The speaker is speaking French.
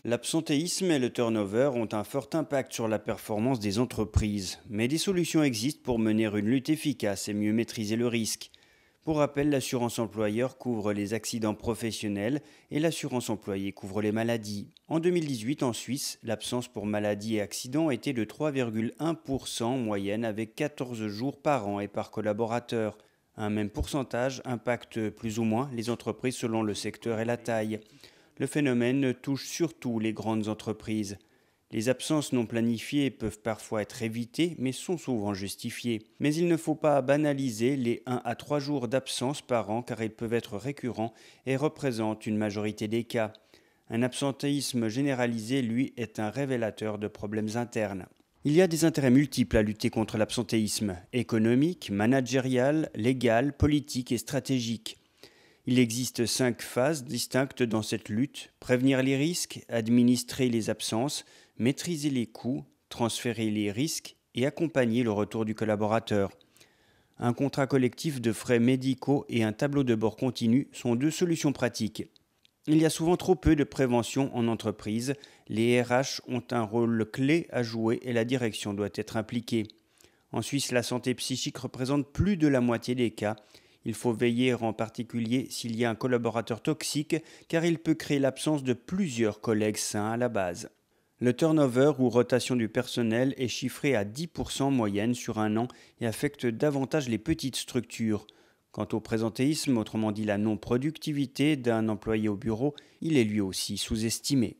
L'absentéisme et le turnover ont un fort impact sur la performance des entreprises, mais des solutions existent pour mener une lutte efficace et mieux maîtriser le risque. Pour rappel, l'assurance employeur couvre les accidents professionnels et l'assurance employé couvre les maladies. En 2018, en Suisse, l'absence pour maladie et accident était de 3,1% en moyenne avec 14 jours par an et par collaborateur. Un même pourcentage impacte plus ou moins les entreprises selon le secteur et la taille. Le phénomène touche surtout les grandes entreprises. Les absences non planifiées peuvent parfois être évitées, mais sont souvent justifiées. Mais il ne faut pas banaliser les 1 à 3 jours d'absence par an car ils peuvent être récurrents et représentent une majorité des cas. Un absentéisme généralisé, lui, est un révélateur de problèmes internes. Il y a des intérêts multiples à lutter contre l'absentéisme, économique, managérial, légal, politique et stratégique. Il existe 5 phases distinctes dans cette lutte: prévenir les risques, administrer les absences, maîtriser les coûts, transférer les risques et accompagner le retour du collaborateur. Un contrat collectif de frais médicaux et un tableau de bord continu sont deux solutions pratiques. Il y a souvent trop peu de prévention en entreprise, les RH ont un rôle clé à jouer et la direction doit être impliquée. En Suisse, la santé psychique représente plus de la moitié des cas. Il faut veiller en particulier s'il y a un collaborateur toxique, car il peut créer l'absence de plusieurs collègues sains à la base. Le turnover ou rotation du personnel est chiffré à 10% en moyenne sur un an et affecte davantage les petites structures. Quant au présentéisme, autrement dit la non-productivité d'un employé au bureau, il est lui aussi sous-estimé.